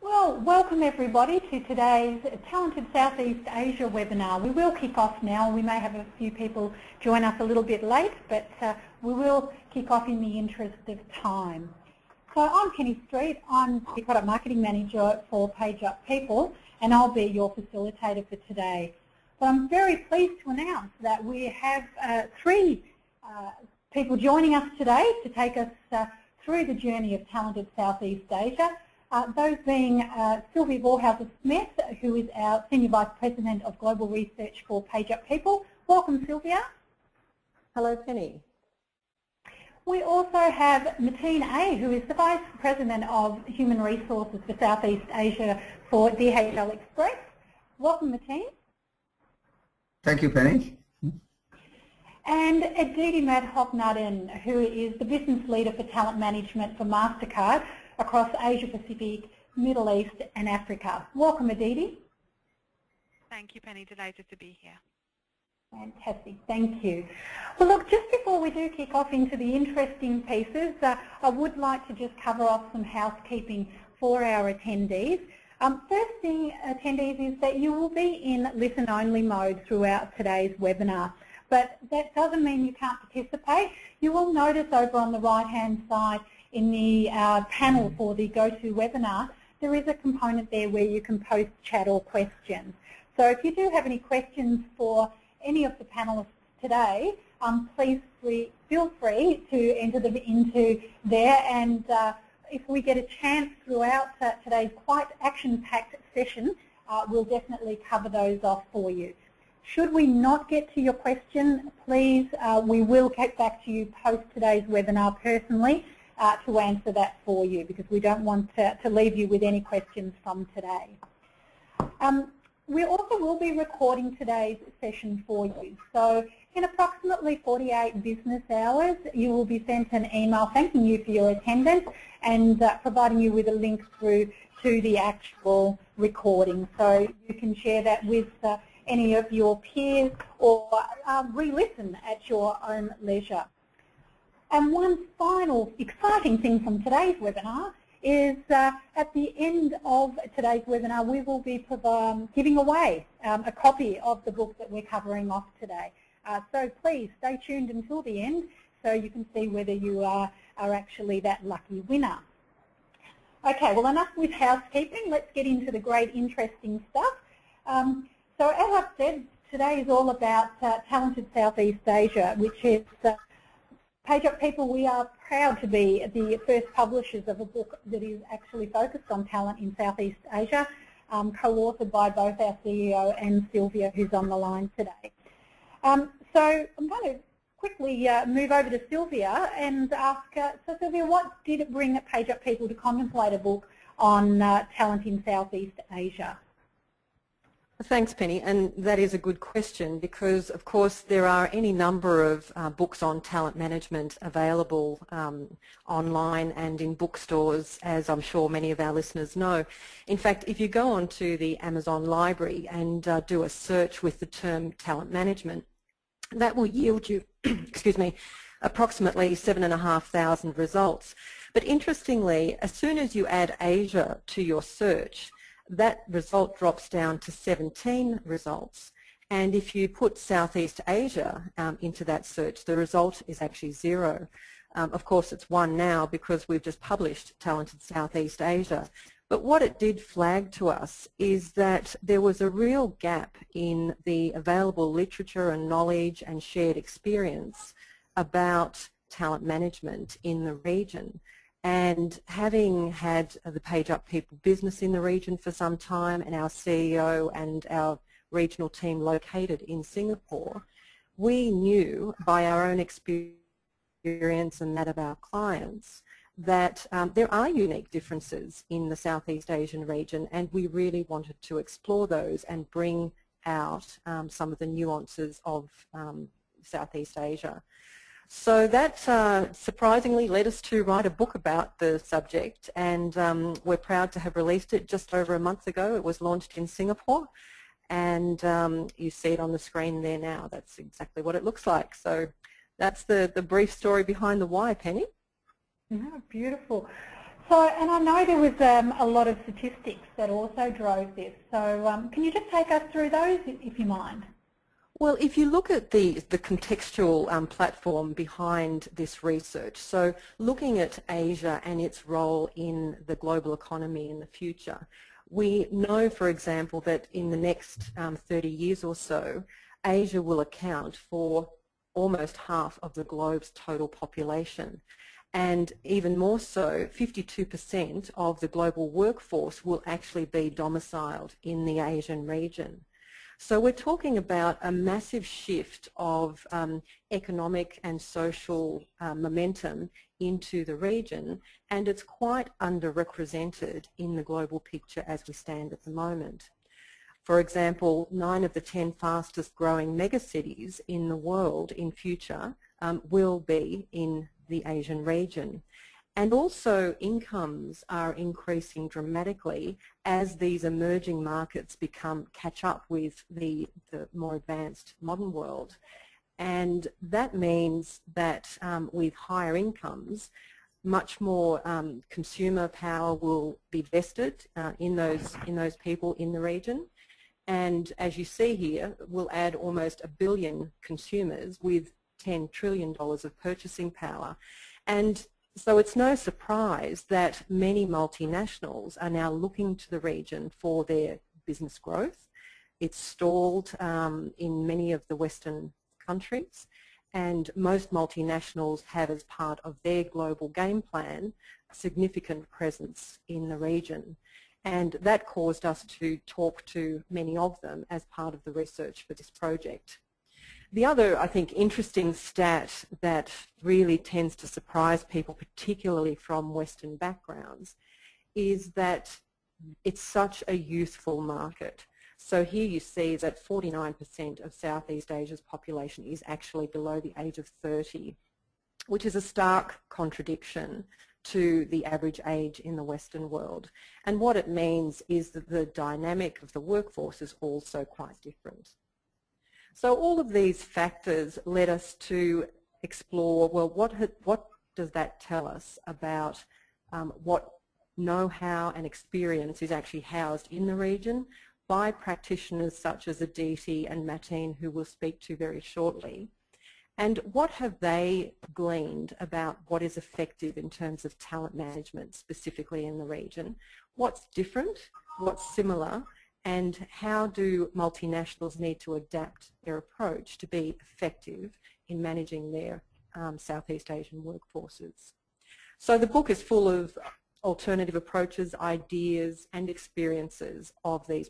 Well, welcome everybody to today's Talented Southeast Asia webinar. We will kick off now. We may have a few people join us a little bit late, but we will kick off in the interest of time. So I'm Penny Street. I'm the Product Marketing Manager for PageUp People, and I'll be your facilitator for today. But I'm very pleased to announce that we have three people joining us today to take us through the journey of Talented Southeast Asia. Those being Sylvia Vorhauser-Smith, who is our Senior Vice President of Global Research for PageUp People. Welcome, Sylvia. Hello, Penny. We also have Mateen A, who is the Vice President of Human Resources for Southeast Asia for DHL Express. Welcome, Mateen. Thank you, Penny. And Aditi Madhok-Naden, who is the Business Leader for Talent Management for MasterCard across Asia Pacific, Middle East and Africa. Welcome, Aditi. Thank you, Penny. Delighted to be here. Fantastic. Thank you. Well, look, just before we do kick off into the interesting pieces, I would like to just cover off some housekeeping for our attendees. First thing, attendees, is that you will be in listen-only mode throughout today's webinar. But that doesn't mean you can't participate. You will notice over on the right-hand side in the panel for the GoToWebinar, there is a component there where you can post chat or questions. So if you do have any questions for any of the panelists today, please feel free to enter them into there, and if we get a chance throughout today's quite action-packed session, we'll definitely cover those off for you. Should we not get to your question, please, we will get back to you post today's webinar personally to answer that for you, because we don't want to leave you with any questions from today. We also will be recording today's session for you. So in approximately 48 business hours, you will be sent an email thanking you for your attendance and providing you with a link through to the actual recording. So you can share that with any of your peers or re-listen at your own leisure. And one final exciting thing from today's webinar is at the end of today's webinar, we will be giving away a copy of the book that we're covering off today. So please stay tuned until the end so you can see whether you are actually that lucky winner. Okay, well, enough with housekeeping. Let's get into the great interesting stuff. So as I've said, today is all about Talented Southeast Asia, which is PageUp People. We are proud to be the first publishers of a book that is actually focused on talent in Southeast Asia, co-authored by both our CEO and Sylvia, who's on the line today. So I'm going to quickly move over to Sylvia and ask, so Sylvia, what did it bring PageUp People to contemplate a book on talent in Southeast Asia? Thanks, Penny, and that is a good question because, of course, there are any number of books on talent management available online and in bookstores, as I'm sure many of our listeners know. In fact, if you go onto the Amazon library and do a search with the term talent management, that will yield you, excuse me, approximately 7,500 results. But interestingly, as soon as you add Asia to your search, that result drops down to 17 results. And if you put Southeast Asia into that search, the result is actually 0. Of course, it's 1 now because we've just published Talented Southeast Asia. But what it did flag to us is that there was a real gap in the available literature and knowledge and shared experience about talent management in the region. And having had the PageUp People business in the region for some time and our CEO and our regional team located in Singapore, we knew by our own experience and that of our clients that there are unique differences in the Southeast Asian region, and we really wanted to explore those and bring out some of the nuances of Southeast Asia. So that surprisingly led us to write a book about the subject, and we're proud to have released it just over a month ago. It was launched in Singapore, and you see it on the screen there now. That's exactly what it looks like. So that's the brief story behind the why, Penny. Oh, beautiful. So, and I know there was a lot of statistics that also drove this. So can you just take us through those, if you mind? Well, if you look at the contextual platform behind this research, so looking at Asia and its role in the global economy in the future, we know, for example, that in the next 30 years or so, Asia will account for almost half of the globe's total population. And even more so, 52% of the global workforce will actually be domiciled in the Asian region. So we're talking about a massive shift of economic and social momentum into the region, and it's quite underrepresented in the global picture as we stand at the moment. For example, 9 of the 10 fastest growing megacities in the world in future will be in the Asian region. And also incomes are increasing dramatically as these emerging markets catch up with the more advanced modern world. And that means that with higher incomes, much more consumer power will be vested in those people in the region. And as you see here, we'll add almost 1 billion consumers with $10 trillion of purchasing power. And so it's no surprise that many multinationals are now looking to the region for their business growth. It's stalled in many of the Western countries, and most multinationals have, as part of their global game plan, a significant presence in the region. And that caused us to talk to many of them as part of the research for this project. The other, I think, interesting stat that really tends to surprise people, particularly from Western backgrounds, is that it's such a youthful market. So here you see that 49% of Southeast Asia's population is actually below the age of 30, which is a stark contradiction to the average age in the Western world. And what it means is that the dynamic of the workforce is also quite different. So all of these factors led us to explore, well, what does that tell us about what know-how and experience is actually housed in the region by practitioners such as Aditi and Mateen, who we'll speak to very shortly. And what have they gleaned about what is effective in terms of talent management, specifically in the region? What's different? What's similar? And how do multinationals need to adapt their approach to be effective in managing their Southeast Asian workforces? So the book is full of alternative approaches, ideas and experiences of these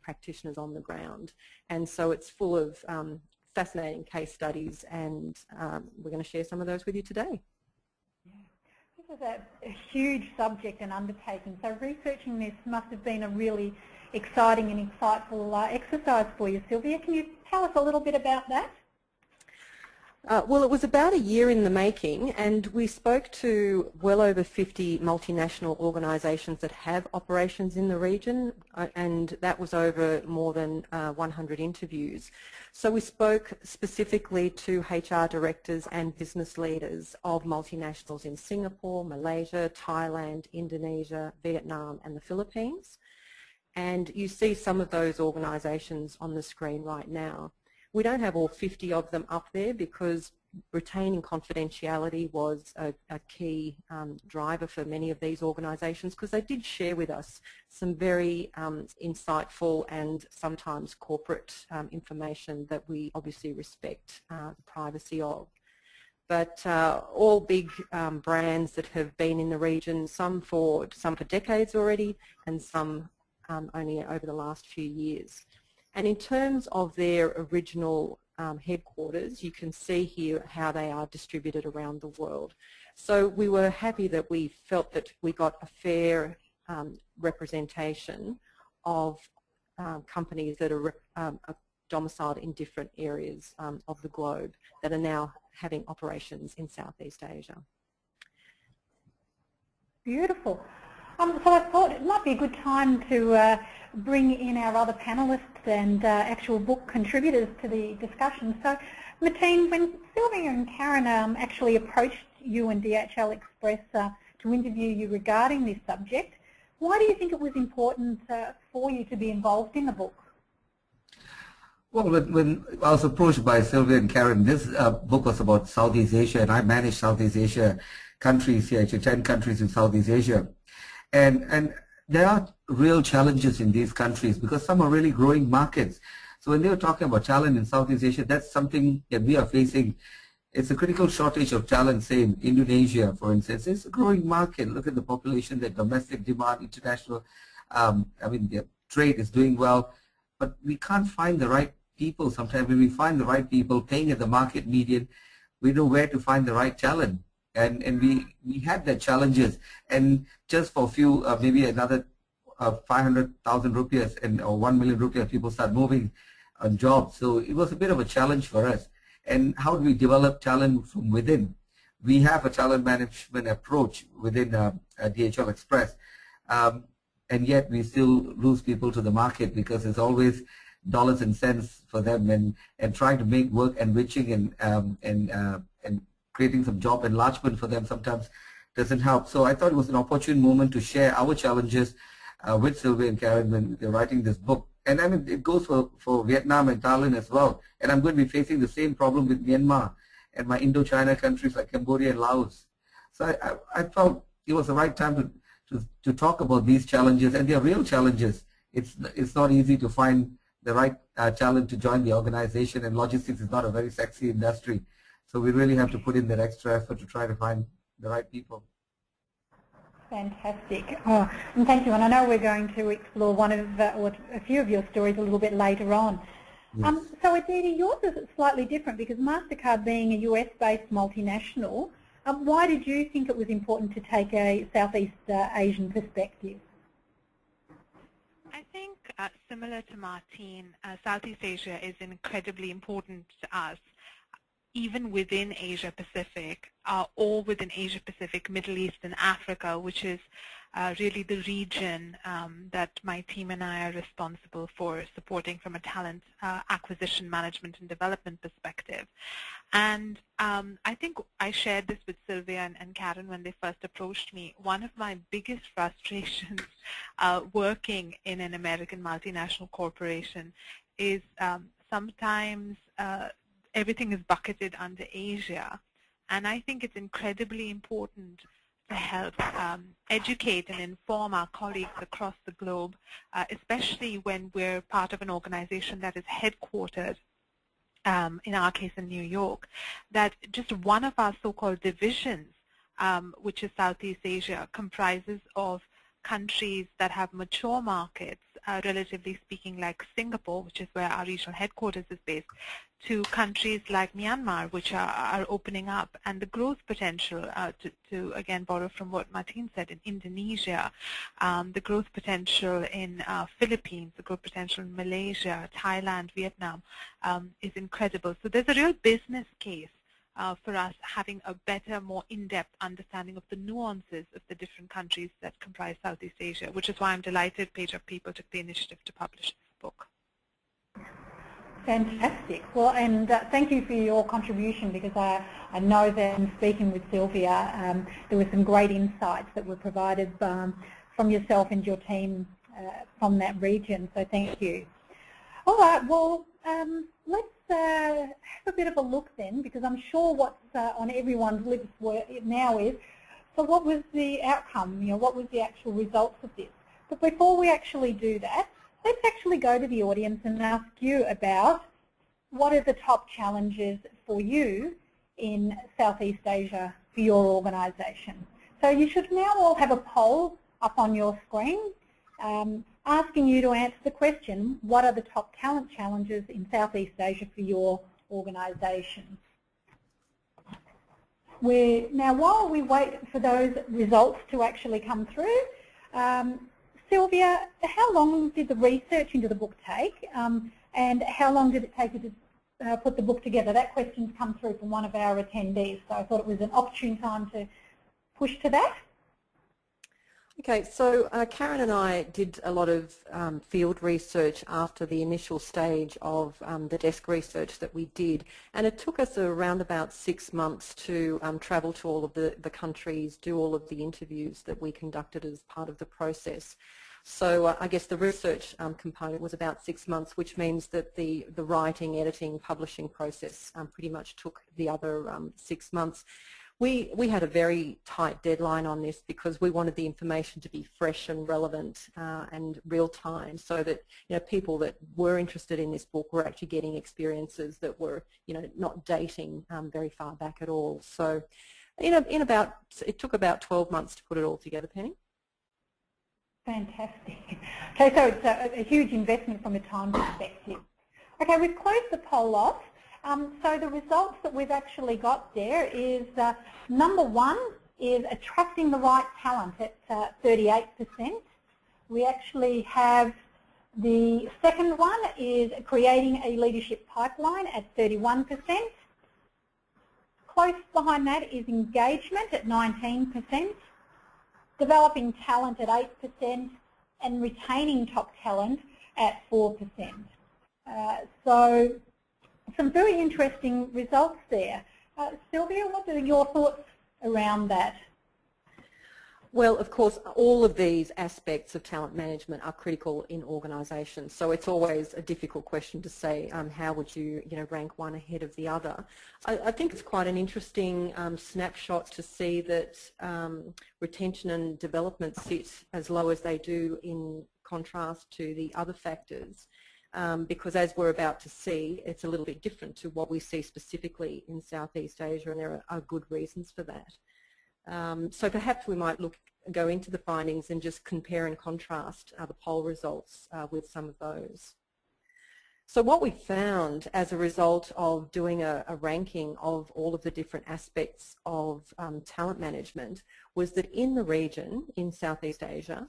practitioners on the ground. And so it's full of fascinating case studies, and we're going to share some of those with you today. This is a huge subject and undertaking. So researching this must have been a really exciting and insightful exercise for you, Sylvia. Can you tell us a little bit about that? Well, it was about a year in the making, and we spoke to well over 50 multinational organisations that have operations in the region, and that was over more than 100 interviews. So we spoke specifically to HR directors and business leaders of multinationals in Singapore, Malaysia, Thailand, Indonesia, Vietnam and the Philippines. And you see some of those organisations on the screen right now. We don't have all 50 of them up there because retaining confidentiality was a key driver for many of these organisations, because they did share with us some very insightful and sometimes corporate information that we obviously respect the privacy of. But all big brands that have been in the region, some for decades already and some only over the last few years. And in terms of their original headquarters, you can see here how they are distributed around the world. So we were happy that we felt that we got a fair representation of companies that are domiciled in different areas of the globe that are now having operations in Southeast Asia. Beautiful. So I thought it might be a good time to bring in our other panellists and actual book contributors to the discussion. So, Mateen, when Sylvia and Karen actually approached you and DHL Express to interview you regarding this subject. Why do you think it was important for you to be involved in the book? Well, when I was approached by Sylvia and Karen, this book was about Southeast Asia, and I manage Southeast Asia countries here, actually 10 countries in Southeast Asia. And there are real challenges in these countries because some are really growing markets. So when they were talking about talent in Southeast Asia, that's something that we are facing. It's a critical shortage of talent, say in Indonesia, for instance. It's a growing market. Look at the population, the domestic demand, international, the trade is doing well, but we can't find the right people. Sometimes when we find the right people paying at the market median, we know where to find the right talent. And we had that challenges. And just for a few, maybe another 500,000 rupees or 1 million rupees, people start moving on jobs. So it was a bit of a challenge for us. And how do we develop talent from within? We have a talent management approach within DHL Express, and yet we still lose people to the market because it's always dollars and cents for them, and trying to make work enriching and creating some job enlargement for them sometimes doesn't help. So I thought it was an opportune moment to share our challenges with Sylvia and Karen when they're writing this book. And I mean, it goes for Vietnam and Thailand as well. And I'm going to be facing the same problem with Myanmar and my Indochina countries like Cambodia and Laos. So I felt it was the right time to talk about these challenges, and they are real challenges. It's not easy to find the right talent to join the organization, and logistics is not a very sexy industry. So we really have to put in that extra effort to try to find the right people. Fantastic. Oh, and thank you. And I know we're going to explore one of or a few of your stories a little bit later on. Yes. So Aditi, yours is slightly different because MasterCard being a US-based multinational, why did you think it was important to take a Southeast Asian perspective? I think similar to Martine, Southeast Asia is incredibly important to us, even within Asia Pacific or within Asia Pacific, Middle East and Africa, which is really the region that my team and I are responsible for supporting from a talent acquisition, management and development perspective. And I think I shared this with Sylvia and Karen when they first approached me. One of my biggest frustrations working in an American multinational corporation is sometimes everything is bucketed under Asia, and I think it's incredibly important to help educate and inform our colleagues across the globe, especially when we're part of an organization that is headquartered, in our case in New York, that just one of our so-called divisions, which is Southeast Asia, comprises of countries that have mature markets, relatively speaking, like Singapore, which is where our regional headquarters is based, to countries like Myanmar, which are opening up, and the growth potential, to again borrow from what Martine said, in Indonesia, the growth potential in Philippines, the growth potential in Malaysia, Thailand, Vietnam is incredible. So there's a real business case for us having a better, more in-depth understanding of the nuances of the different countries that comprise Southeast Asia, which is why I'm delighted PageUp people took the initiative to publish this book. Fantastic. Well, and thank you for your contribution, because I know that in speaking with Sylvia, there were some great insights that were provided from yourself and your team from that region, so thank you. All right, well, let's have a bit of a look then, because I'm sure what's on everyone's lips now is, so what was the outcome, what was the actual results of this? But before we actually do that, let's actually go to the audience and ask you about what are the top challenges for you in Southeast Asia for your organisation. So you should now all have a poll up on your screen asking you to answer the question, what are the top talent challenges in Southeast Asia for your organisation? Now, while we wait for those results to actually come through, Sylvia, how long did the research into the book take, and how long did it take you to put the book together? That question's come through from one of our attendees, so I thought it was an opportune time to push to that. Okay, so Karen and I did a lot of field research after the initial stage of the desk research that we did, and it took us around about 6 months to travel to all of the countries, do all of the interviews that we conducted as part of the process. So I guess the research component was about 6 months, which means that the writing, editing, publishing process pretty much took the other 6 months. We had a very tight deadline on this because we wanted the information to be fresh and relevant and real time, so that people that were interested in this book were actually getting experiences that were not dating very far back at all. So it took about 12 months to put it all together, Penny. Fantastic. Okay, so it's a huge investment from a time perspective. Okay, we've closed the poll off. So the results that we've actually got there is number 1 is attracting the right talent at 38%. We actually have the second one is creating a leadership pipeline at 31%. Close behind that is engagement at 19%, developing talent at 8%, and retaining top talent at 4%. So some very interesting results there. Sylvia, what are your thoughts around that? Well, of course, all of these aspects of talent management are critical in organisations, so it's always a difficult question to say how would you rank one ahead of the other. I think it's quite an interesting snapshot to see that retention and development sit as low as they do in contrast to the other factors. Because as we're about to see, it's a little bit different to what we see specifically in Southeast Asia, and there are good reasons for that. So perhaps we might go into the findings and just compare and contrast the poll results with some of those. So what we found as a result of doing a ranking of all of the different aspects of talent management was that in the region, in Southeast Asia,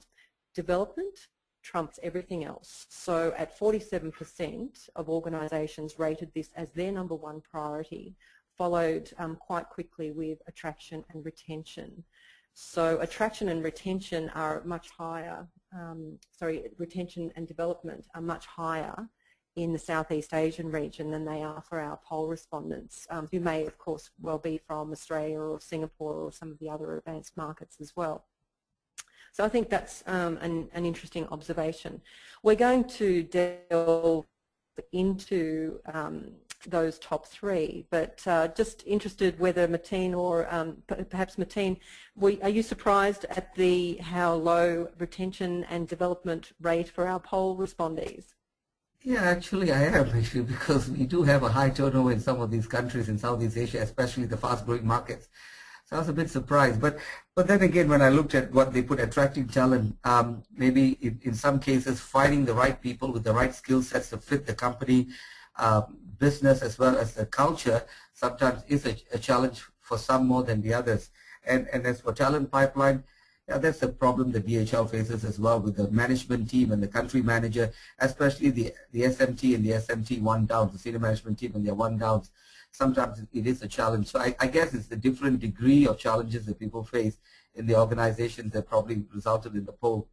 development trumps everything else. So at 47% of organisations rated this as their number 1 priority, followed quite quickly with attraction and retention. So attraction and retention are much higher, retention and development are much higher in the Southeast Asian region than they are for our poll respondents, who may of course well be from Australia or Singapore or some of the other advanced markets as well. So I think that's an interesting observation. We're going to delve into those top 3, but just interested whether Mateen or perhaps Mateen, are you surprised at how low retention and development rate for our poll respondees? Yeah, actually I am, because we do have a high turnover in some of these countries in Southeast Asia, especially the fast-growing markets. So I was a bit surprised, but then again, when I looked at what they put, attracting talent, maybe in some cases finding the right people with the right skill sets to fit the company, business as well as the culture, sometimes is a challenge for some more than the others. And as for talent pipeline, yeah, that's a problem that DHL faces as well, with the management team and the country manager, especially the SMT and the SMT 1 downs, the senior management team and their 1 downs. Sometimes it is a challenge. So I guess it's the different degree of challenges that people face in the organizations that probably resulted in the poll.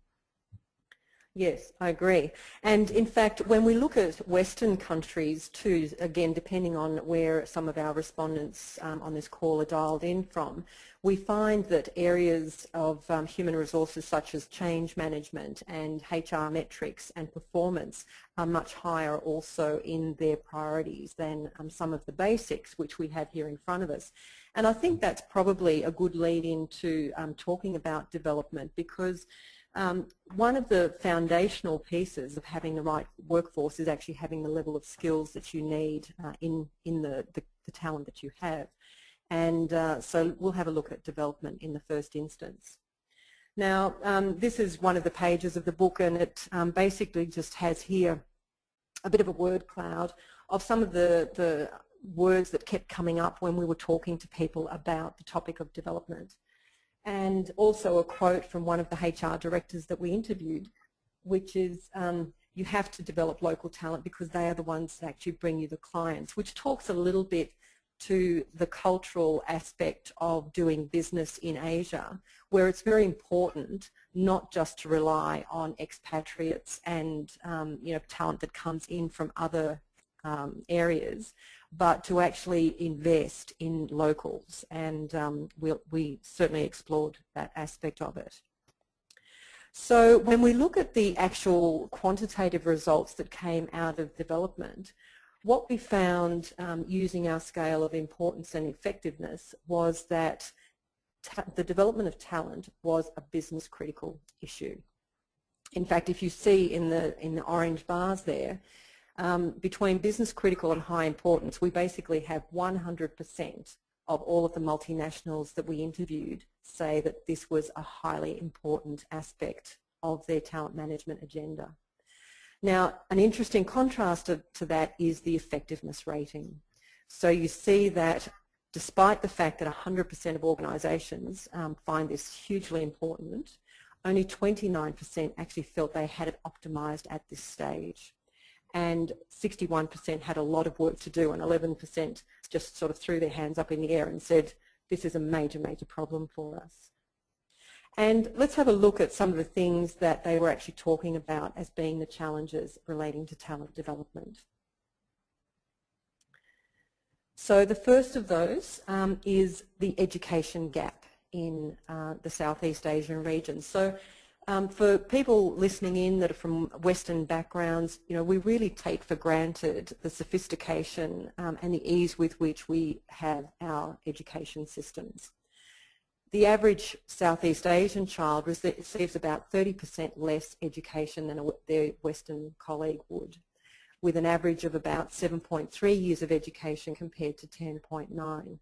Yes, I agree. And in fact, when we look at Western countries too, again, depending on where some of our respondents on this call are dialed in from, we find that areas of human resources such as change management and HR metrics and performance are much higher also in their priorities than some of the basics which we have here in front of us. And I think that's probably a good lead into talking about development, because one of the foundational pieces of having the right workforce is actually having the level of skills that you need in the talent that you have. And so we'll have a look at development in the first instance. Now, this is one of the pages of the book, and it basically just has here a bit of a word cloud of some of the words that kept coming up when we were talking to people about the topic of development. And also a quote from one of the HR directors that we interviewed, which is, you have to develop local talent because they are the ones that actually bring you the clients, which talks a little bit to the cultural aspect of doing business in Asia, where it's very important not just to rely on expatriates and talent that comes in from other areas, but to actually invest in locals, and we certainly explored that aspect of it. So when we look at the actual quantitative results that came out of development, what we found using our scale of importance and effectiveness was that the development of talent was a business critical issue. In fact, if you see in the orange bars there, between business critical and high importance, we basically have 100% of all of the multinationals that we interviewed say that this was a highly important aspect of their talent management agenda. Now, an interesting contrast to that is the effectiveness rating. So you see that despite the fact that 100% of organisations find this hugely important, only 29% actually felt they had it optimised at this stage. And 61% had a lot of work to do, and 11% just sort of threw their hands up in the air and said, this is a major, major problem for us. And let's have a look at some of the things that they were actually talking about as being the challenges relating to talent development. So the first of those is the education gap in the Southeast Asian region. So for people listening in that are from Western backgrounds, we really take for granted the sophistication and the ease with which we have our education systems. The average Southeast Asian child receives about 30% less education than their Western colleague would, with an average of about 7.3 years of education compared to 10.9.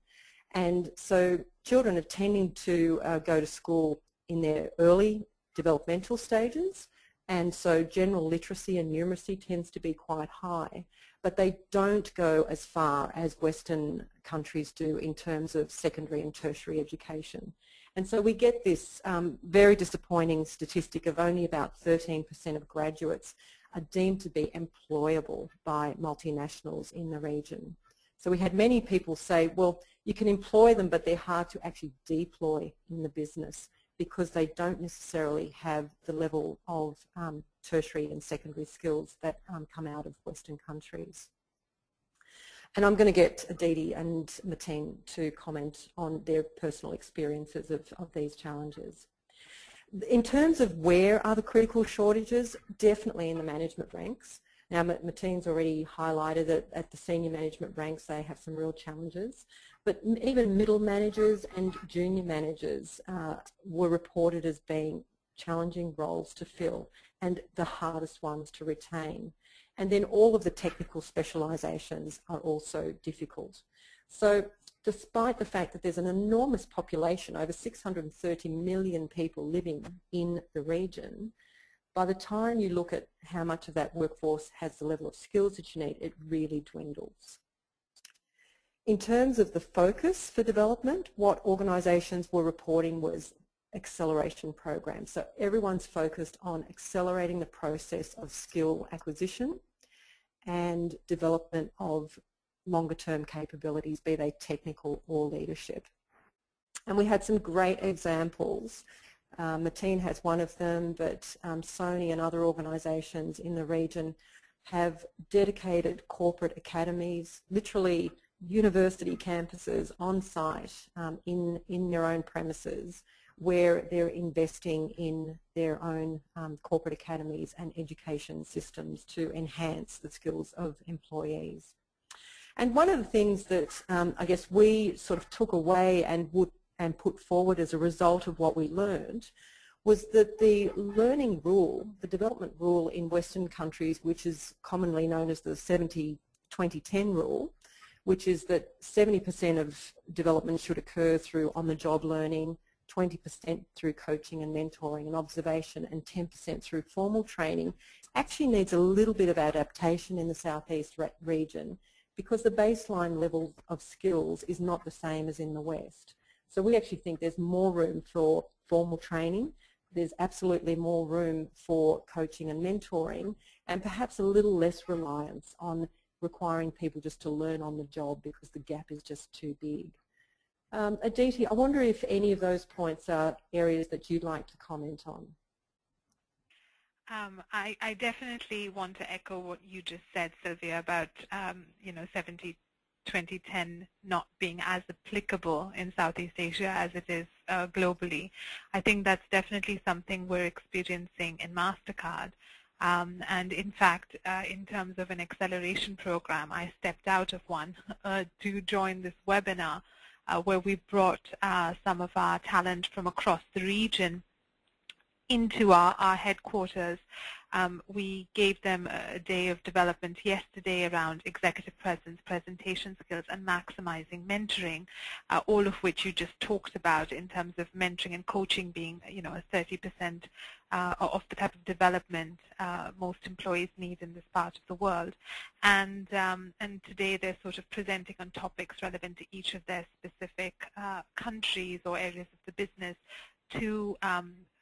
And so children are tending to go to school in their early developmental stages, and so general literacy and numeracy tends to be quite high, but they don't go as far as Western countries do in terms of secondary and tertiary education. And so we get this very disappointing statistic of only about 13% of graduates are deemed to be employable by multinationals in the region. So we had many people say, well, you can employ them, but they're hard to actually deploy in the business because they don't necessarily have the level of tertiary and secondary skills that come out of Western countries. And I'm going to get Aditi and Mateen to comment on their personal experiences of these challenges. In terms of where are the critical shortages, definitely in the management ranks. Now, Mateen's already highlighted that at the senior management ranks they have some real challenges, but even middle managers and junior managers were reported as being challenging roles to fill and the hardest ones to retain. And then all of the technical specialisations are also difficult. So despite the fact that there's an enormous population, over 630 million people living in the region, by the time you look at how much of that workforce has the level of skills that you need, it really dwindles. In terms of the focus for development, what organisations were reporting was acceleration programs. So everyone's focused on accelerating the process of skill acquisition and development of longer-term capabilities, be they technical or leadership. And we had some great examples. Mateen has one of them, but Sony and other organisations in the region have dedicated corporate academies, literally university campuses on site in their own premises, where they're investing in their own corporate academies and education systems to enhance the skills of employees. And one of the things that I guess we sort of took away and put forward as a result of what we learned was that the learning rule, the development rule in Western countries, which is commonly known as the 70-20-10 rule, which is that 70% of development should occur through on-the-job learning, 20% through coaching and mentoring and observation, and 10% through formal training, actually needs a little bit of adaptation in the Southeast region because the baseline level of skills is not the same as in the West. So we actually think there's more room for formal training, there's absolutely more room for coaching and mentoring, and perhaps a little less reliance on requiring people just to learn on the job because the gap is just too big. Aditi, I wonder if any of those points are areas that you'd like to comment on. I definitely want to echo what you just said, Sylvia, about 70-20-10 not being as applicable in Southeast Asia as it is globally. I think that's definitely something we're experiencing in MasterCard. And in fact, in terms of an acceleration program, I stepped out of one to join this webinar where we brought some of our talent from across the region into our headquarters. We gave them a day of development yesterday around executive presence, presentation skills, and maximizing mentoring, all of which you just talked about in terms of mentoring and coaching being, a 30% of the type of development most employees need in this part of the world. And today they're sort of presenting on topics relevant to each of their specific countries or areas of the business to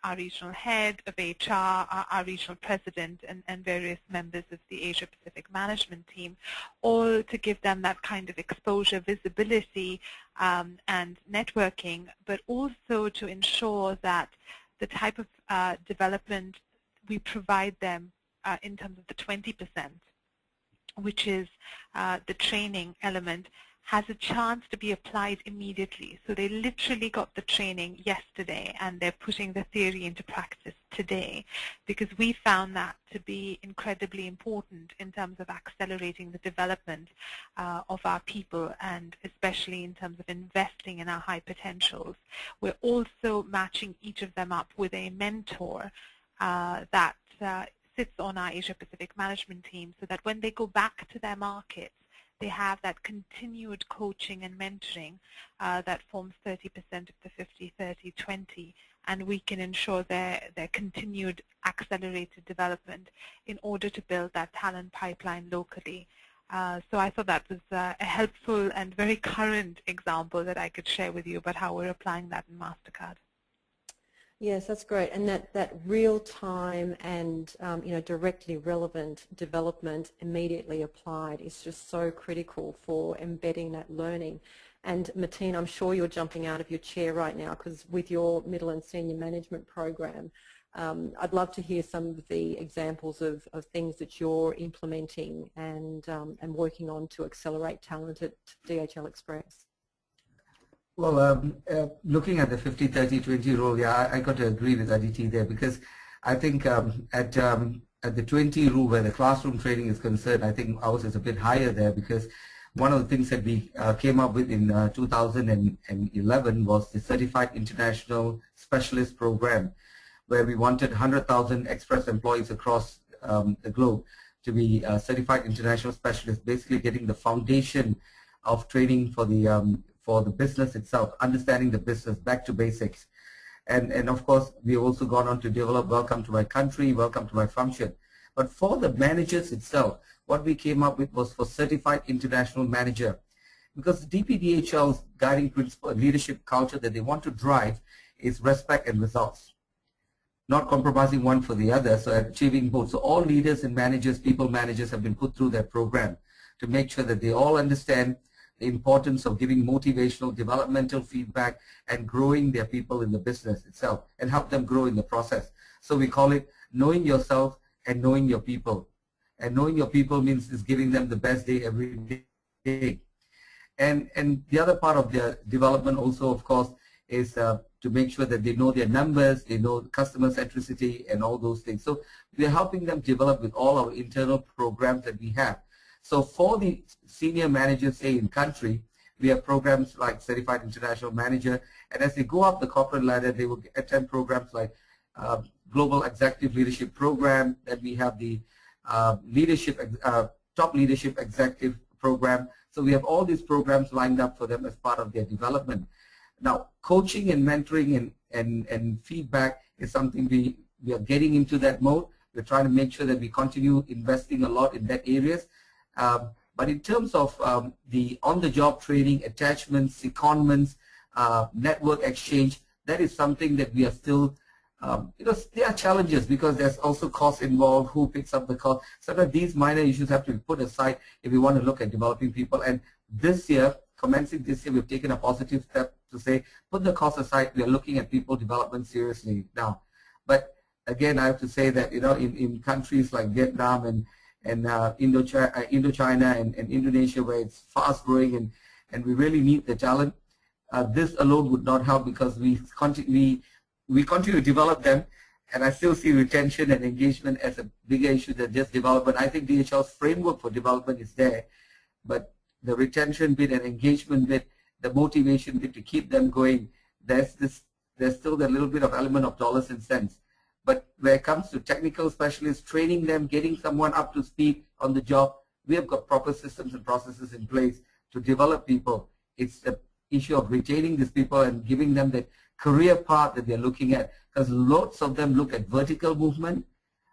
our regional head of HR, our regional president, and various members of the Asia Pacific management team, all to give them that kind of exposure, visibility, and networking, but also to ensure that the type of development we provide them in terms of the 20%, which is the training element, has a chance to be applied immediately. So they literally got the training yesterday and they're putting the theory into practice today, because we found that to be incredibly important in terms of accelerating the development of our people, and especially in terms of investing in our high potentials. We're also matching each of them up with a mentor that sits on our Asia Pacific management team, so that when they go back to their markets, they have that continued coaching and mentoring that forms 30% of the 50-30-20, and we can ensure their continued accelerated development in order to build that talent pipeline locally. So I thought that was a helpful and very current example that I could share with you about how we're applying that in MasterCard. Yes, that's great, and that real-time and directly relevant development immediately applied is just so critical for embedding that learning. And Martine, I'm sure you're jumping out of your chair right now, because with your middle and senior management program, I'd love to hear some of the examples of things that you're implementing and working on to accelerate talent at DHL Express. Well, looking at the 50-30-20 rule, yeah, I got to agree with Aditi there, because I think at the 20 rule where the classroom training is concerned, I think ours is a bit higher there, because one of the things that we came up with in 2011 was the Certified International Specialist Program, where we wanted 100,000 Express employees across the globe to be Certified International Specialists, basically getting the foundation of training for the business itself, understanding the business back to basics. And of course, we've also gone on to develop Welcome to My Country, Welcome to My Function. But for the managers itself, what we came up with was for Certified International Manager. Because DPDHL's guiding principle, leadership culture that they want to drive is respect and results, not compromising one for the other, so achieving both. So all leaders and managers, people managers, have been put through that program to make sure that they all understand the importance of giving motivational, developmental feedback and growing their people in the business itself and help them grow in the process. So we call it knowing yourself and knowing your people. And knowing your people means is giving them the best day every day. And the other part of their development also, of course, is to make sure that they know their numbers, they know customer centricity and all those things. So we are helping them develop with all our internal programs that we have. So for the senior managers, say in country, we have programs like Certified International Manager, and as they go up the corporate ladder, they will attend programs like Global Executive Leadership Program, and we have the Top Leadership Executive Program. So we have all these programs lined up for them as part of their development. Now, coaching and mentoring and feedback is something we are getting into that mode. We're trying to make sure that we continue investing a lot in that areas. But in terms of the on-the-job training, attachments, secondments, network exchange, that is something that we are still, there are challenges because there's also costs involved, who picks up the cost. Sometimes these minor issues have to be put aside if we want to look at developing people. And this year, commencing this year, we've taken a positive step to say, put the cost aside, we are looking at people development seriously now. But again, I have to say that, in countries like Vietnam and Indochina and Indonesia, where it's fast growing and we really need the talent, this alone would not help, because we continue to develop them, and I still see retention and engagement as a bigger issue than just development. I think DHL's framework for development is there, but the retention bit and engagement bit, the motivation bit to keep them going, there's still that little bit of element of dollars and cents. But when it comes to technical specialists, training them, getting someone up to speed on the job, we have got proper systems and processes in place to develop people. It's the issue of retaining these people and giving them that career path that they're looking at, because lots of them look at vertical movement,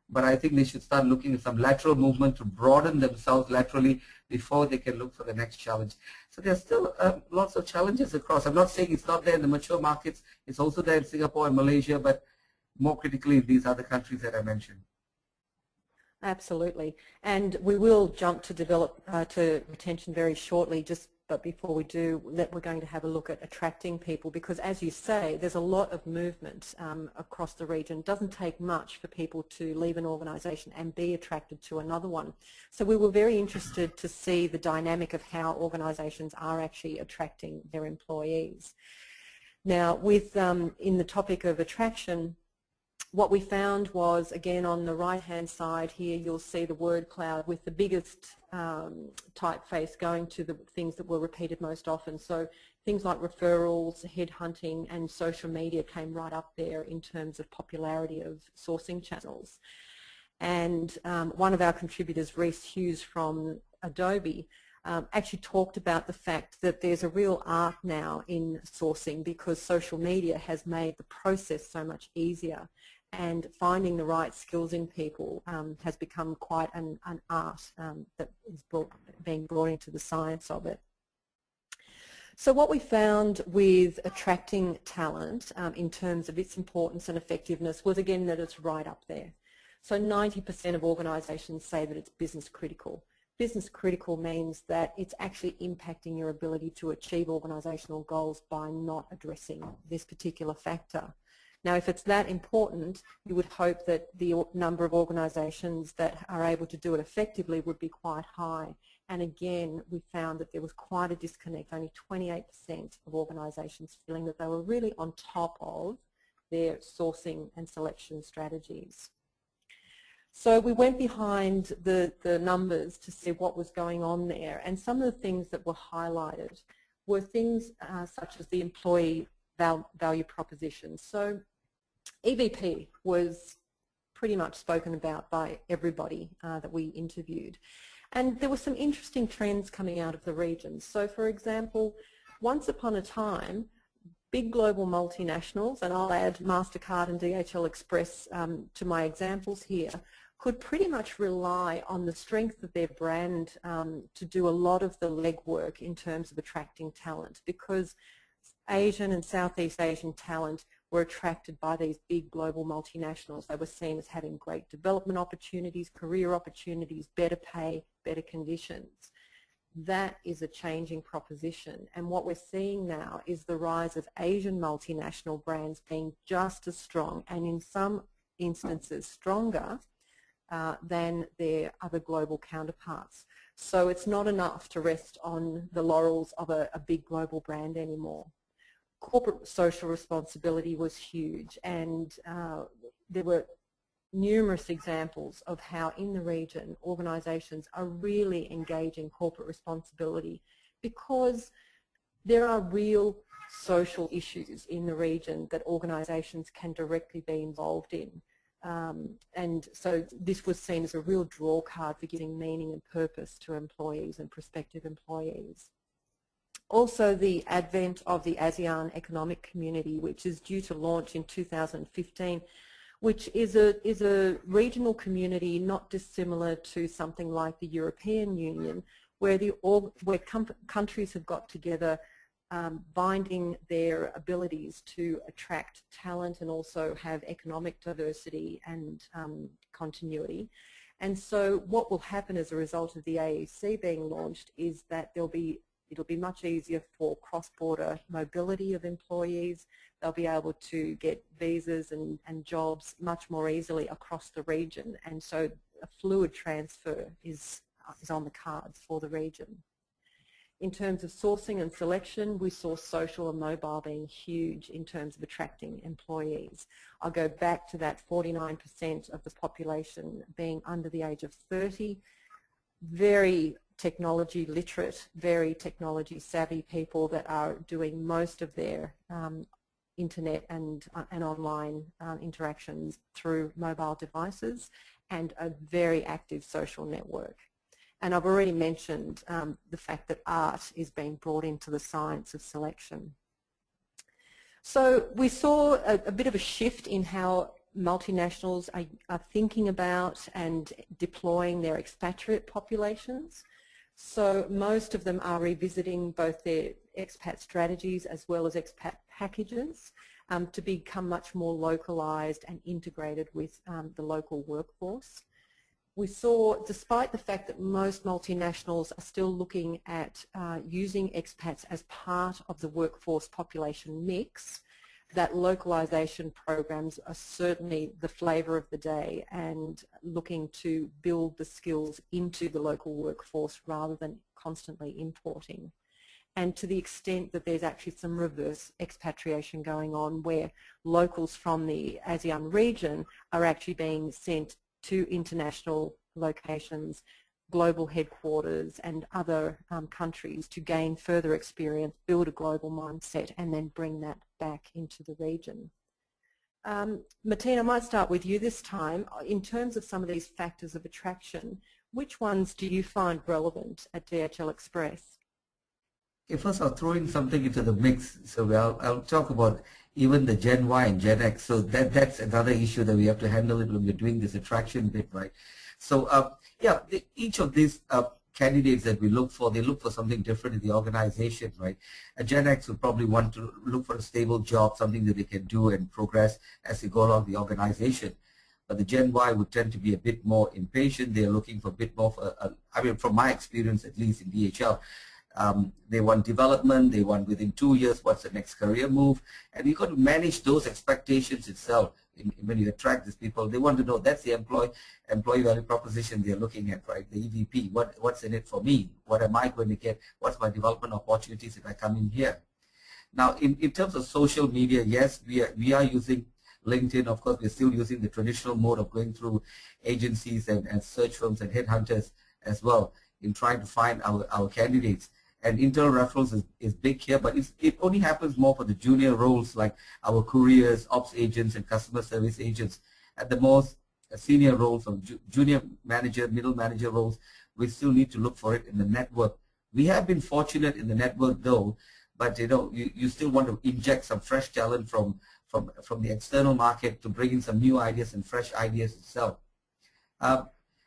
but I think they should start looking at some lateral movement to broaden themselves laterally before they can look for the next challenge. So there's still lots of challenges across. I'm not saying it's not there in the mature markets. It's also there in Singapore and Malaysia, but more critically in these other countries that I mentioned. Absolutely. And we will jump to to retention very shortly, but before we do, we're going to have a look at attracting people, because as you say, there's a lot of movement across the region. It doesn't take much for people to leave an organisation and be attracted to another one. So we were very interested to see the dynamic of how organisations are actually attracting their employees. Now, in the topic of attraction, what we found was, again, on the right-hand side here, you'll see the word cloud with the biggest typeface going to the things that were repeated most often. So things like referrals, headhunting, and social media came right up there in terms of popularity of sourcing channels. And one of our contributors, Reese Hughes from Adobe, actually talked about the fact that there's a real art now in sourcing, because social media has made the process so much easier, and finding the right skills in people has become quite an art that is being brought into the science of it. So what we found with attracting talent in terms of its importance and effectiveness was, again, that it's right up there. So 90% of organisations say that it's business critical. Business critical means that it's actually impacting your ability to achieve organisational goals by not addressing this particular factor. Now, if it's that important, you would hope that the number of organisations that are able to do it effectively would be quite high. And again, we found that there was quite a disconnect, only 28% of organisations feeling that they were really on top of their sourcing and selection strategies. So we went behind the numbers to see what was going on there, and some of the things that were highlighted were things such as the employee value proposition. So EVP was pretty much spoken about by everybody that we interviewed. And there were some interesting trends coming out of the region. So for example, once upon a time, big global multinationals, and I'll add MasterCard and DHL Express to my examples here, could pretty much rely on the strength of their brand to do a lot of the legwork in terms of attracting talent, because Asian and Southeast Asian talent were attracted by these big global multinationals. They were seen as having great development opportunities, career opportunities, better pay, better conditions. That is a changing proposition, and what we're seeing now is the rise of Asian multinational brands being just as strong, and in some instances stronger than their other global counterparts. So it's not enough to rest on the laurels of a big global brand anymore. Corporate social responsibility was huge, and there were numerous examples of how in the region organisations are really engaging corporate responsibility, because there are real social issues in the region that organisations can directly be involved in. And so this was seen as a real draw card for giving meaning and purpose to employees and prospective employees. Also, the advent of the ASEAN Economic Community, which is due to launch in 2015, which is a regional community not dissimilar to something like the European Union, where countries have got together, binding their abilities to attract talent and also have economic diversity and continuity. And so what will happen as a result of the AEC being launched is that there'll be It'll be much easier for cross-border mobility of employees. They'll be able to get visas and jobs much more easily across the region, and so a fluid transfer is on the cards for the region. In terms of sourcing and selection, we saw social and mobile being huge in terms of attracting employees. I'll go back to that 49% of the population being under the age of 30, very technology literate, very technology savvy people that are doing most of their internet and online interactions through mobile devices, and a very active social network. And I've already mentioned the fact that art is being brought into the science of selection. So we saw a bit of a shift in how multinationals are thinking about and deploying their expatriate populations. So most of them are revisiting both their expat strategies as well as expat packages to become much more localized and integrated with the local workforce. We saw, despite the fact that most multinationals are still looking at using expats as part of the workforce population mix, that localization programs are certainly the flavour of the day and looking to build the skills into the local workforce rather than constantly importing. And to the extent that there's actually some reverse expatriation going on where locals from the ASEAN region are actually being sent to international locations, global headquarters and other countries to gain further experience, build a global mindset and then bring that back into the region. Martina, I might start with you this time. In terms of some of these factors of attraction, which ones do you find relevant at DHL Express? Okay, first I'll throw in something into the mix. So I'll talk about even the Gen Y and Gen X. So that's another issue that we have to handle it when we're doing this attraction bit, right? So yeah, each of these candidates that we look for, they look for something different in the organization, right? A Gen X would probably want to look for a stable job, something that they can do and progress as they go along the organization. But the Gen Y would tend to be a bit more impatient. They're looking for a bit more, I mean, from my experience, at least in DHL, they want development, they want within 2 years what's the next career move, and you've got to manage those expectations itself. When you attract these people, they want to know that's the employee value proposition they're looking at, right? The EVP, what's in it for me? What am I going to get? What's my development opportunities if I come in here? Now, in terms of social media, yes, we are using LinkedIn. Of course, we're still using the traditional mode of going through agencies and search firms and headhunters as well in trying to find our candidates. And internal referrals is big here, but it only happens more for the junior roles like our couriers, ops agents, and customer service agents. At the most senior roles of junior manager, middle manager roles, we still need to look for it in the network. We have been fortunate in the network though, but you still want to inject some fresh talent from the external market to bring in some new ideas and fresh ideas itself.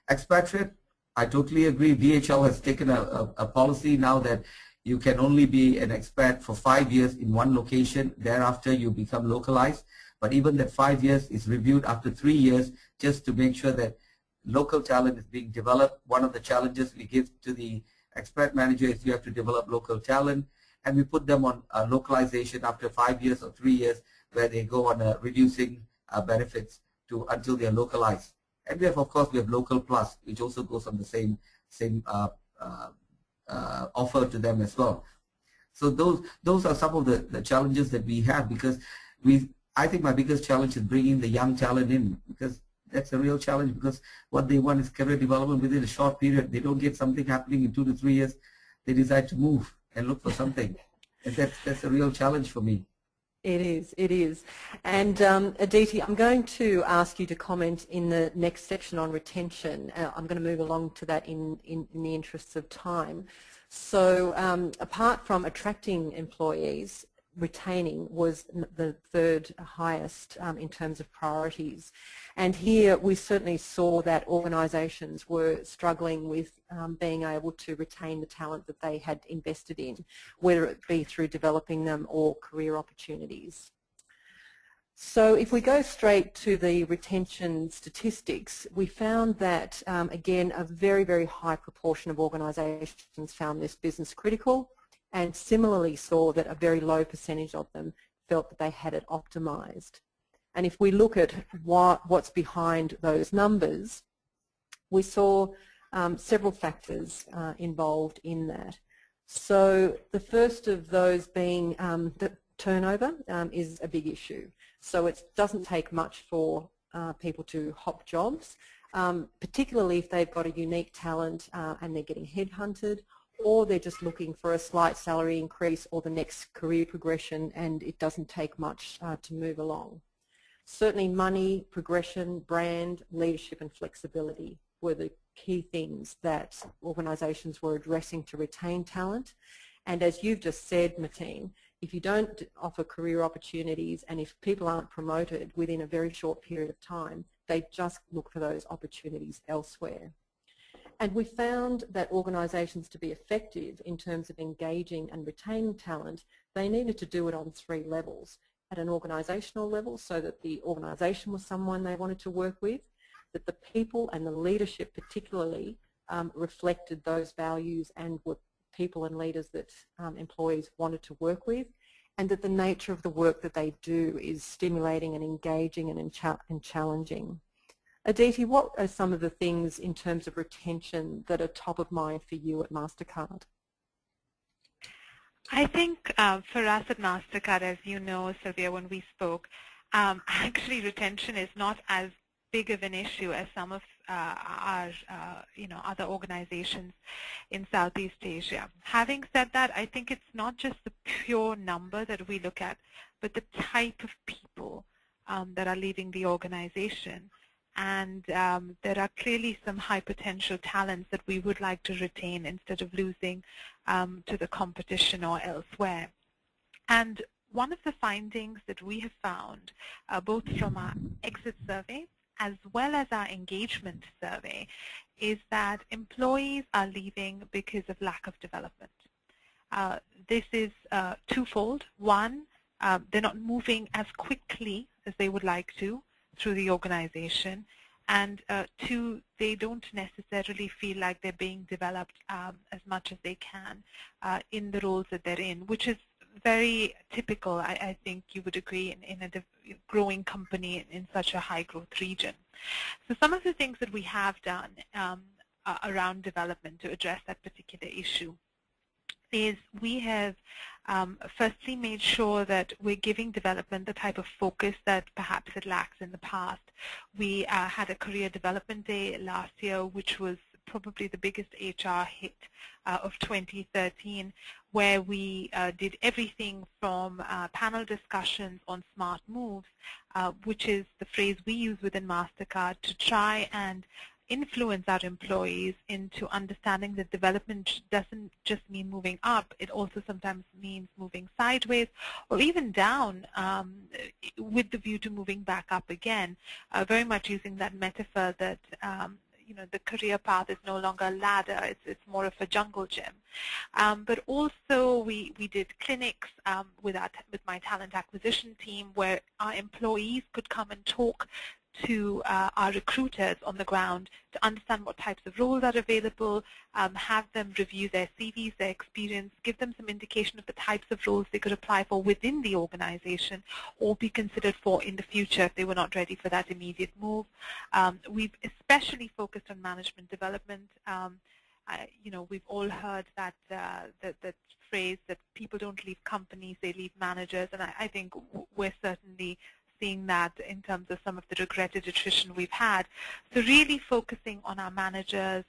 Expatriate, I totally agree. DHL has taken a policy now that you can only be an expat for 5 years in one location. Thereafter, you become localized. But even that 5 years is reviewed after 3 years just to make sure that local talent is being developed. One of the challenges we give to the expat manager is you have to develop local talent, and we put them on localization after 5 years or 3 years where they go on reducing benefits until they are localized. And we have, of course, we have Local Plus, which also goes on the same offer to them as well. So those are some of the challenges that we have, because I think my biggest challenge is bringing the young talent in, because that's a real challenge, because what they want is career development within a short period. They don't get something happening in 2 to 3 years. They decide to move and look for something. And that's a real challenge for me. It is. And Aditi, I'm going to ask you to comment in the next section on retention. I'm going to move along to that in the interests of time. So apart from attracting employees, retaining was the third highest in terms of priorities. And here we certainly saw that organisations were struggling with being able to retain the talent that they had invested in, whether it be through developing them or career opportunities. So if we go straight to the retention statistics, we found that, again, a very, very high proportion of organisations found this business critical. and similarly saw that a very low percentage of them felt that they had it optimized. And if we look at what's behind those numbers, we saw several factors involved in that. So the first of those being that turnover is a big issue. So it doesn't take much for people to hop jobs, particularly if they've got a unique talent and they're getting headhunted, or they're just looking for a slight salary increase or the next career progression, and it doesn't take much to move along. Certainly money, progression, brand, leadership and flexibility were the key things that organisations were addressing to retain talent. And as you've just said, Martine, if you don't offer career opportunities and if people aren't promoted within a very short period of time, they just look for those opportunities elsewhere. And we found that organisations, to be effective in terms of engaging and retaining talent, they needed to do it on 3 levels. At an organisational level, so that the organisation was someone they wanted to work with, that the people and the leadership particularly reflected those values and were people and leaders that employees wanted to work with, and that the nature of the work that they do is stimulating and engaging and challenging. Aditi, what are some of the things in terms of retention that are top of mind for you at MasterCard? I think for us at MasterCard, as you know, Sylvia, when we spoke, actually retention is not as big of an issue as some of our other organizations in Southeast Asia. Having said that, I think it's not just the pure number that we look at, but the type of people that are leaving the organization. And there are clearly some high potential talents that we would like to retain instead of losing to the competition or elsewhere. And one of the findings that we have found, both from our exit survey as well as our engagement survey, is that employees are leaving because of lack of development. This is twofold. One, they're not moving as quickly as they would like to through the organization, and 2, they don't necessarily feel like they're being developed as much as they can in the roles that they're in, which is very typical, I think you would agree, in a growing company in such a high growth region. So some of the things that we have done around development to address that particular issue is we have firstly made sure that we're giving development the type of focus that perhaps it lacks in the past. We had a career development day last year, which was probably the biggest HR hit of 2013, where we did everything from panel discussions on smart moves, which is the phrase we use within MasterCard to try and influence our employees into understanding that development doesn't just mean moving up, it also sometimes means moving sideways or even down with the view to moving back up again, very much using that metaphor that the career path is no longer a ladder, it's more of a jungle gym. But also we did clinics with my talent acquisition team where our employees could come and talk to our recruiters on the ground to understand what types of roles are available, have them review their CVs, their experience, give them some indication of the types of roles they could apply for within the organization or be considered for in the future if they were not ready for that immediate move. We've especially focused on management development. We've all heard that phrase that people don't leave companies, they leave managers, and I think we're certainly seeing that in terms of some of the regretted attrition we've had. So really focusing on our managers.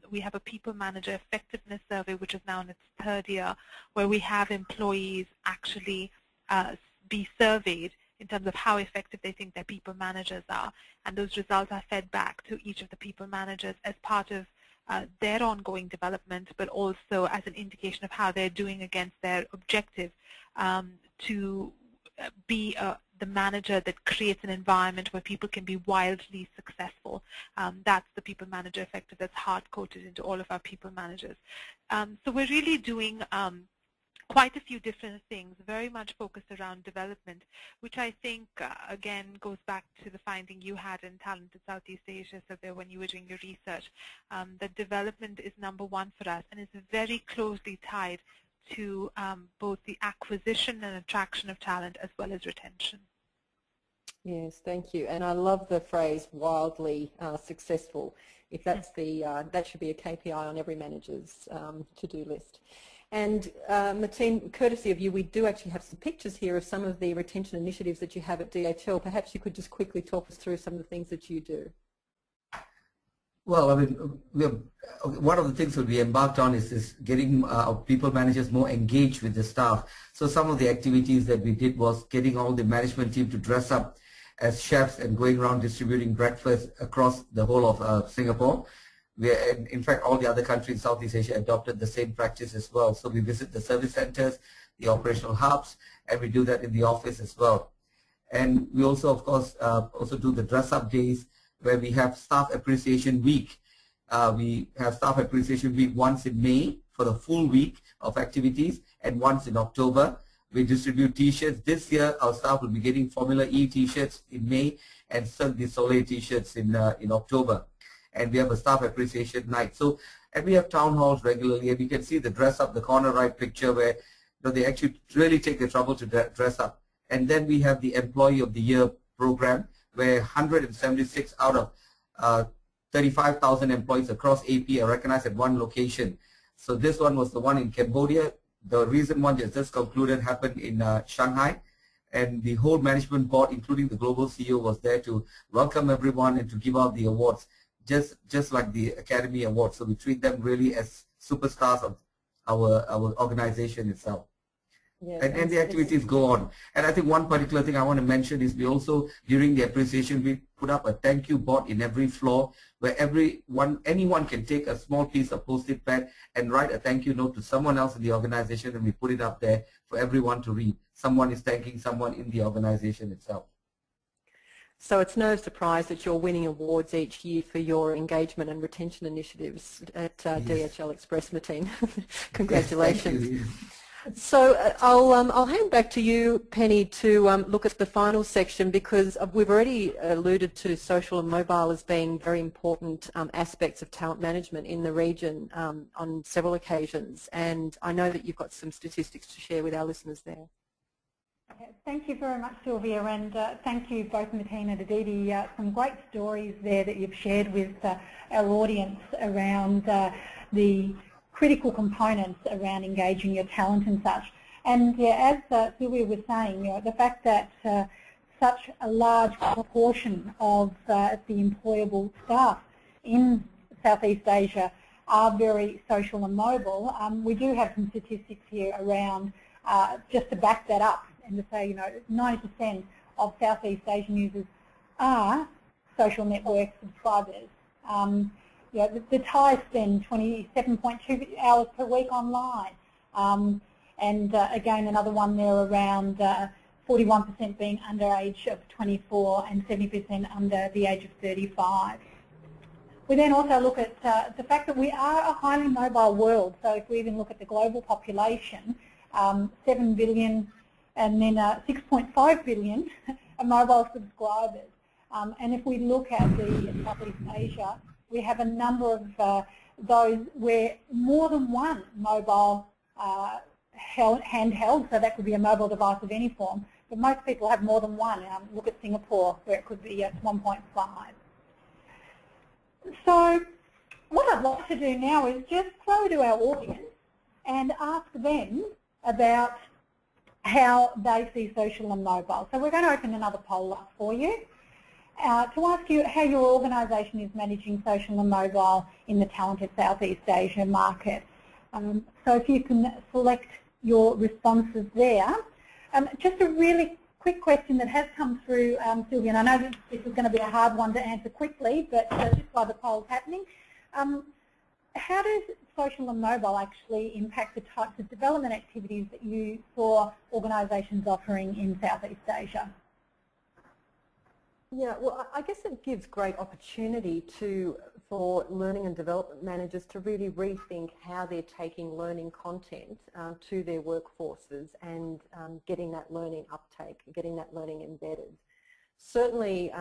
We have a people manager effectiveness survey, which is now in its 3rd year, where we have employees actually be surveyed in terms of how effective they think their people managers are. And those results are fed back to each of the people managers as part of their ongoing development, but also as an indication of how they're doing against their objective to be the manager that creates an environment where people can be wildly successful. That's the people manager effective that's hard-coded into all of our people managers. So we're really doing quite a few different things, very much focused around development, which I think, again, goes back to the finding you had in Talented Southeast Asia, so there when you were doing your research, that development is #1 for us and is very closely tied to both the acquisition and attraction of talent as well as retention. Yes, thank you. And I love the phrase wildly successful. If that's that should be a KPI on every manager's to-do list. And Martine, courtesy of you, we do actually have some pictures here of some of the retention initiatives that you have at DHL. Perhaps you could just quickly talk us through some of the things that you do. Well, I mean, one of the things that we embarked on is getting our people managers more engaged with the staff. So some of the activities that we did was getting all the management team to dress up as chefs and going around distributing breakfast across the whole of Singapore. In fact, all the other countries in Southeast Asia adopted the same practice as well. So we visit the service centers, the operational hubs, and we do that in the office as well. And we also, of course, also do the dress-up days where we have Staff Appreciation Week. We have Staff Appreciation Week once in May for the full week of activities, and once in October. We distribute T-shirts. This year, our staff will be getting Formula E T-shirts in May and Cirque du Soleil T-shirts in October. And we have a staff appreciation night. So, and we have town halls regularly, and you can see the dress up, the corner right picture where they actually really take the trouble to dress up. And then we have the Employee of the Year program, where 176 out of 35,000 employees across AP are recognized at one location. So this one was the one in Cambodia. The recent one just concluded happened in Shanghai, and the whole management board, including the global CEO, was there to welcome everyone and to give out the awards, just like the Academy Awards. So we treat them really as superstars of our organization itself. Yes, and the activities go on. And I think one particular thing I want to mention is we also, during the appreciation, we put up a thank you board in every floor where anyone can take a small piece of Post-it pad and write a thank you note to someone else in the organization, and we put it up there for everyone to read. Someone is thanking someone in the organization itself. So it's no surprise that you're winning awards each year for your engagement and retention initiatives at DHL Express, Martine. Congratulations. Yes, so I'll hand back to you, Penny, to look at the final section, because we've already alluded to social and mobile as being very important aspects of talent management in the region on several occasions, and I know that you've got some statistics to share with our listeners there. Thank you very much, Sylvia, and thank you both, Martine and Aditi. Some great stories there that you've shared with our audience around the critical components around engaging your talent and such. And as Sylvia was saying, the fact that such a large proportion of the employable staff in Southeast Asia are very social and mobile, we do have some statistics here around just to back that up and to say, 90% of Southeast Asian users are social network subscribers. The Thais spend 27.2 hours per week online, and again another one there around 41% being under age of 24 and 70% under the age of 35. We then also look at the fact that we are a highly mobile world, so if we even look at the global population, 7 billion and then 6.5 billion are mobile subscribers. And if we look at the Southeast Asia, we have a number of those where more than one mobile handheld, so that could be a mobile device of any form, but most people have more than one. Look at Singapore, where it could be 1.5. So what I'd like to do now is just throw to our audience and ask them about how they see social and mobile. So we're going to open another poll up for you. To ask you how your organisation is managing social and mobile in the talented Southeast Asia market. So if you can select your responses there. Just a really quick question that has come through, Sylvia, and I know that this is going to be a hard one to answer quickly, but just while the poll's happening, how does social and mobile actually impact the types of development activities that you saw organisations offering in Southeast Asia? Yeah, well, I guess it gives great opportunity for learning and development managers to really rethink how they're taking learning content to their workforces and getting that learning uptake, getting that learning embedded. Certainly,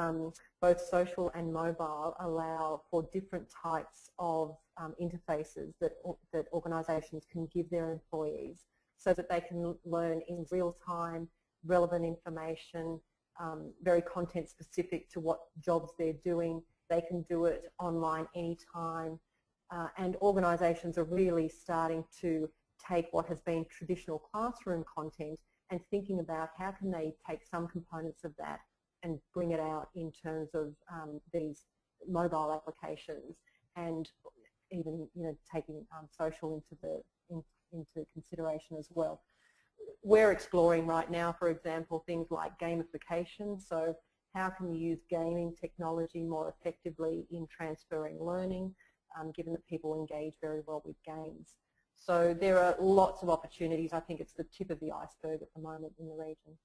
both social and mobile allow for different types of interfaces that organisations can give their employees so that they can learn in real time, relevant information, very content specific to what jobs they're doing. They can do it online anytime, and organisations are really starting to take what has been traditional classroom content and thinking about how can they take some components of that and bring it out in terms of these mobile applications, and even taking social into consideration as well. We're exploring right now, for example, things like gamification. So how can you use gaming technology more effectively in transferring learning, given that people engage very well with games. So there are lots of opportunities. I think it's the tip of the iceberg at the moment in the region.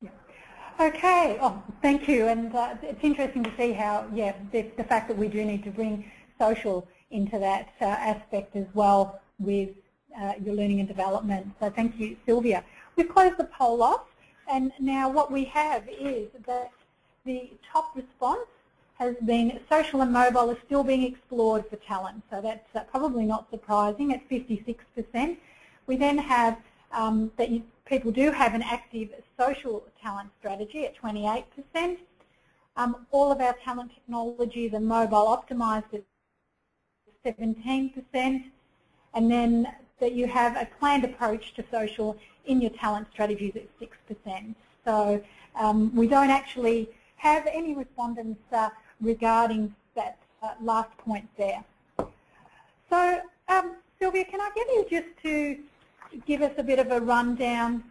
Yeah. Okay. Oh, thank you. And it's interesting to see how, the fact that we do need to bring social into that aspect as well with your learning and development. So thank you, Sylvia. We've closed the poll off, and now what we have is that the top response has been social and mobile is still being explored for talent. So that's probably not surprising at 56%. We then have that people do have an active social talent strategy at 28%. All of our talent technologies are mobile optimised at 17%. And then that you have a planned approach to social in your talent strategies at 6%. So we don't actually have any respondents regarding that last point there. So Sylvia, can I get you just to give us a bit of a rundown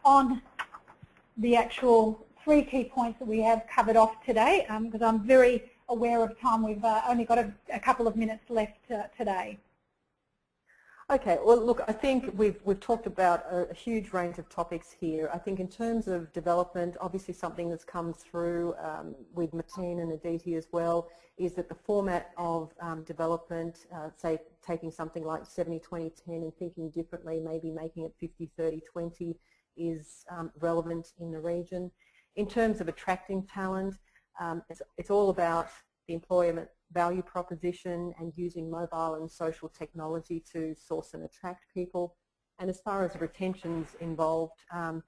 on the actual 3 key points that we have covered off today, because I'm very aware of time. We've only got a couple of minutes left today. Okay, well look, I think we've talked about a huge range of topics here. I think in terms of development, obviously something that's come through with Martine and Aditi as well, is that the format of development, say taking something like 70-20-10 and thinking differently, maybe making it 50-30-20 is relevant in the region. In terms of attracting talent, it's all about the employment value proposition and using mobile and social technology to source and attract people. And as far as retention's involved, a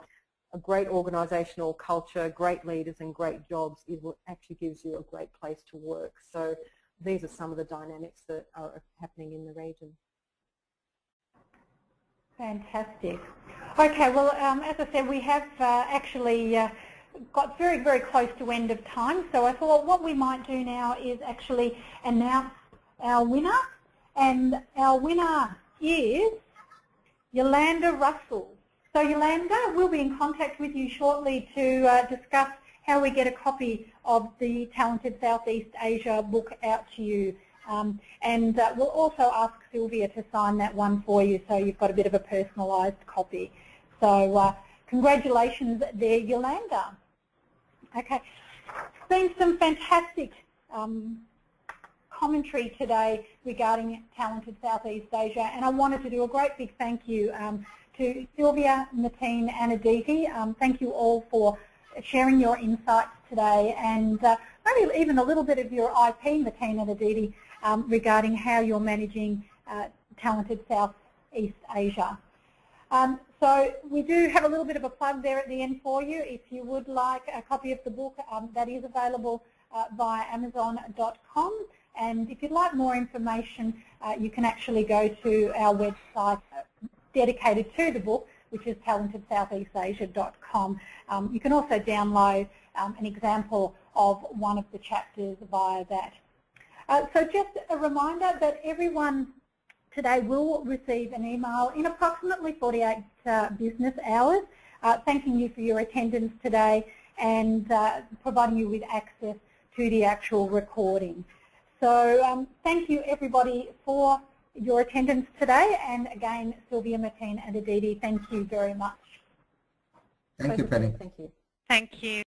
great organisational culture, great leaders and great jobs is what actually gives you a great place to work. So these are some of the dynamics that are happening in the region. Fantastic. Okay, well, as I said, we have actually got very, very close to end of time, so I thought what we might do now is actually announce our winner, and our winner is Yolanda Russell. So Yolanda, we'll be in contact with you shortly to discuss how we get a copy of the Talented Southeast Asia book out to you. And we'll also ask Sylvia to sign that one for you, so you've got a bit of a personalised copy. So congratulations there, Yolanda. Okay, it's been some fantastic commentary today regarding Talented Southeast Asia, and I wanted to do a great big thank you to Sylvia, Martine and Aditi. Thank you all for sharing your insights today, and maybe even a little bit of your IP, Martine and Aditi, regarding how you're managing Talented Southeast Asia. So we do have a little bit of a plug there at the end for you. If you would like a copy of the book, that is available via Amazon.com. And if you'd like more information, you can actually go to our website dedicated to the book, which is talentedsoutheastasia.com. You can also download an example of one of the chapters via that. So just a reminder that everyone today will receive an email in approximately 48 business hours, thanking you for your attendance today and providing you with access to the actual recording. So thank you everybody for your attendance today, and again, Sylvia, Martine and Aditi, thank you very much. Thank you, Penny. Thank you. Thank you.